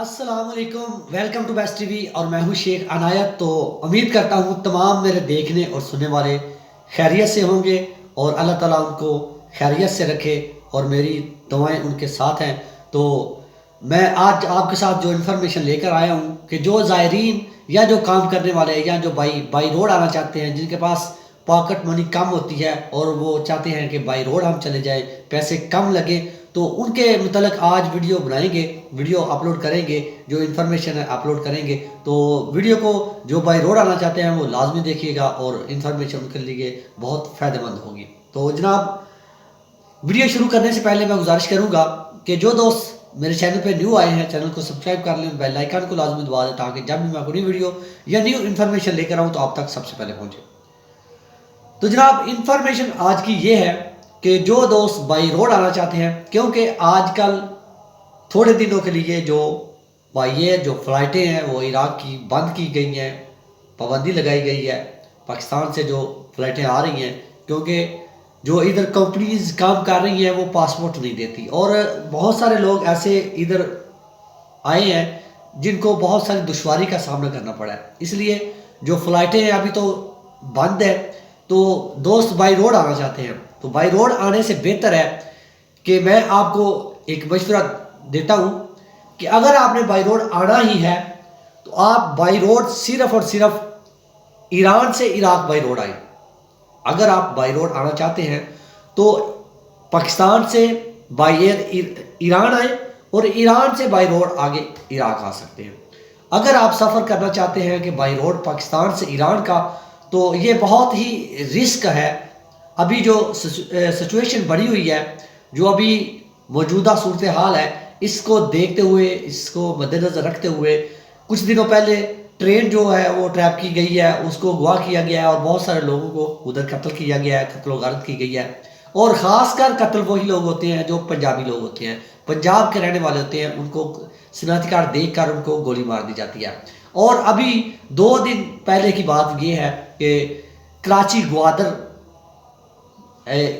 अस्सलाम वालेकुम, welcome to best TV और मैं हूं शेख अनायत। तो उम्मीद करता हूं तमाम मेरे देखने और सुनने वाले खैरियत से होंगे और अल्लाह ताला उनको खैरियत से रखे और मेरी दुआएं उनके साथ हैं। तो मैं आज आपके साथ जो इन्फॉर्मेशन लेकर आया हूं कि जो ज़ायरीन या जो काम करने वाले या जो बाई रोड आना चाहते हैं, जिनके पास पॉकेट मनी कम होती है और वो चाहते हैं कि बाई रोड हम चले जाएं, पैसे कम लगे, तो उनके मतलब आज वीडियो बनाएंगे, वीडियो अपलोड करेंगे, जो इन्फॉर्मेशन है अपलोड करेंगे। तो वीडियो को जो बाई रोड आना चाहते हैं वो लाजमी देखिएगा और इन्फॉर्मेशन उनके लिए बहुत फ़ायदेमंद होगी। तो जनाब, वीडियो शुरू करने से पहले मैं गुजारिश करूंगा कि जो दोस्त मेरे चैनल पे न्यू आए हैं, चैनल को सब्सक्राइब कर लें, बेल आइकन को लाजमी दबा दें ताकि जब भी मैं कोई वीडियो या न्यू इन्फॉर्मेशन लेकर आऊँ तो आप तक सबसे पहले पहुँचे। तो जनाब, इन्फॉर्मेशन आज की ये है कि जो दोस्त बाई रोड आना चाहते हैं, क्योंकि आजकल थोड़े दिनों के लिए जो ये जो फ़्लाइटें हैं वो इराक की बंद की गई हैं, पाबंदी लगाई गई है। पाकिस्तान से जो फ़्लाइटें आ रही हैं, क्योंकि जो इधर कंपनीज काम कर रही हैं वो पासपोर्ट नहीं देती और बहुत सारे लोग ऐसे इधर आए हैं जिनको बहुत सारी दुश्वारी का सामना करना पड़ा है। इसलिए जो फ़्लाइटें हैं अभी तो बंद है। तो दोस्त बाई रोड आना चाहते हैं, तो बाई रोड आने से बेहतर है कि मैं आपको एक मशवरा देता हूं कि अगर आपने बाई रोड आना ही है तो आप बाई रोड सिर्फ और सिर्फ ईरान से इराक बाई रोड आए। अगर आप बाई रोड आना चाहते हैं तो पाकिस्तान से बाई एयर ईरान आए और ईरान से बाई रोड आगे इराक आ सकते हैं। अगर आप सफ़र करना चाहते हैं कि बाई रोड पाकिस्तान से ईरान का, तो ये बहुत ही रिस्क है। अभी जो सिचुएशन बनी हुई है, जो अभी मौजूदा सूरत हाल है, इसको देखते हुए, इसको मद्देनज़र रखते हुए कुछ दिनों पहले ट्रेन जो है वो ट्रैप की गई है, उसको अगवा किया गया है और बहुत सारे लोगों को उधर कत्ल किया गया है, कत्ल गारत की गई है। और ख़ासकर कत्ल वही लोग होते हैं जो पंजाबी लोग होते हैं, पंजाब के रहने वाले होते हैं, उनको शनाख्ती देख कर उनको गोली मार दी जाती है। और अभी 2 दिन पहले की बात ये है कि कराची ग्वादर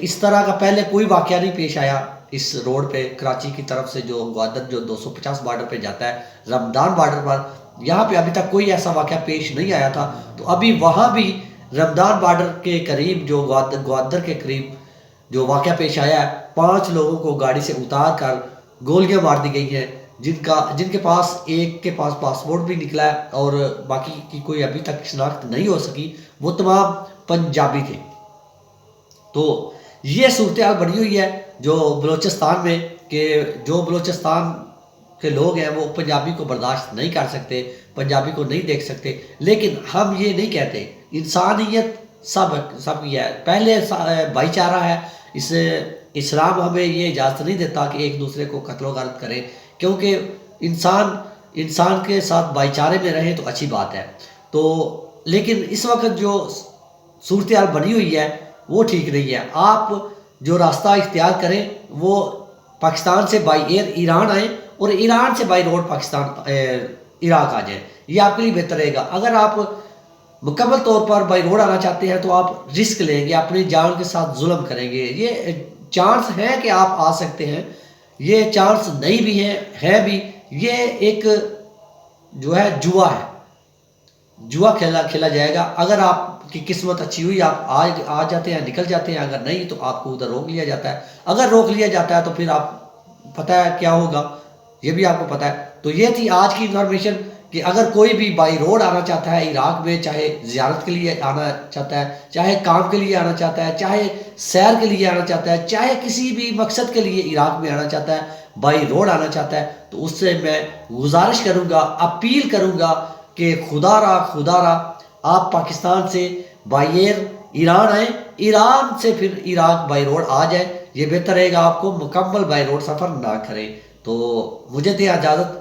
इस तरह का पहले कोई वाक़या नहीं पेश आया इस रोड पे, कराची की तरफ से जो ग्वादर जो 250 बॉर्डर पे जाता है, रमदान बॉर्डर पर, यहाँ पे अभी तक कोई ऐसा वाक़या पेश नहीं आया था। तो अभी वहाँ भी रमदान बॉर्डर के करीब जो ग्वादर के करीब जो वाक़या पेश आया है, 5 लोगों को गाड़ी से उतार कर गोलियाँ मार दी गई हैं, जिनके पास एक के पास पासपोर्ट भी निकला है और बाकी की कोई अभी तक शिनाख्त नहीं हो सकी। वो तमाम पंजाबी थे। तो ये सूरत हाल बनी हुई है जो बलूचिस्तान में, कि जो बलूचिस्तान के लोग हैं वो पंजाबी को बर्दाश्त नहीं कर सकते, पंजाबी को नहीं देख सकते। लेकिन हम ये नहीं कहते, इंसानियत सब ये है, पहले भाईचारा है। इस इस्लाम हमें ये इजाज़त नहीं देता कि एक दूसरे को कत्ल गारत करें, क्योंकि इंसान के साथ भाईचारे में रहें तो अच्छी बात है। तो लेकिन इस वक्त जो सूरत हाल बनी हुई है वो ठीक नहीं है। आप जो रास्ता इख्तियार करें वो पाकिस्तान से बाई एयर ईरान आए और ईरान से बाई रोड पाकिस्तान इराक आ जाएं, ये आपके लिए बेहतर रहेगा। अगर आप मुकम्मल तौर पर बाई रोड आना चाहते हैं तो आप रिस्क लेंगे, अपनी जान के साथ जुल्म करेंगे। ये चांस है कि आप आ सकते हैं, ये चांस नहीं भी है भी। ये एक जो है जुआ है, जुआ खेला जाएगा। अगर आपकी किस्मत अच्छी हुई, आप आ जाते हैं, निकल जाते हैं, अगर नहीं तो आपको उधर रोक लिया जाता है। अगर रोक लिया जाता है तो फिर आप पता है क्या होगा, ये भी आपको पता है। तो ये थी आज की इन्फॉर्मेशन कि अगर कोई भी बाई रोड आना चाहता है इराक में, चाहे ज़ियारत के लिए आना चाहता है, चाहे काम के लिए आना चाहता है, चाहे सैर के लिए आना चाहता है, चाहे किसी भी मकसद के लिए इराक में आना चाहता है, बाई रोड आना चाहता है, तो उससे मैं गुजारिश करूँगा, अपील करूँगा कि खुदारा आप पाकिस्तान से बाई एयर ईरान आए, ईरान से फिर इराक बाई रोड आ जाए। ये बेहतर रहेगा, आपको मुकम्मल बाई रोड सफ़र ना करें। तो मुझे दे इजाज़त।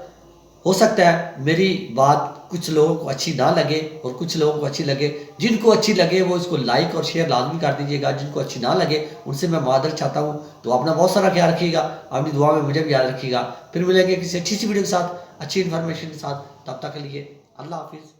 हो सकता है मेरी बात कुछ लोगों को अच्छी ना लगे और कुछ लोगों को अच्छी लगे। जिनको अच्छी लगे वो इसको लाइक और शेयर लाजमी कर दीजिएगा, जिनको अच्छी ना लगे उनसे मैं मादर चाहता हूँ। तो अपना बहुत सारा ख्याल रखिएगा, अपनी दुआ में मुझे भी याद रखिएगा। फिर मिलेंगे किसी अच्छी सी वीडियो के साथ, अच्छी इन्फॉर्मेशन के साथ। तब तक के लिए अल्लाह हाफिज़।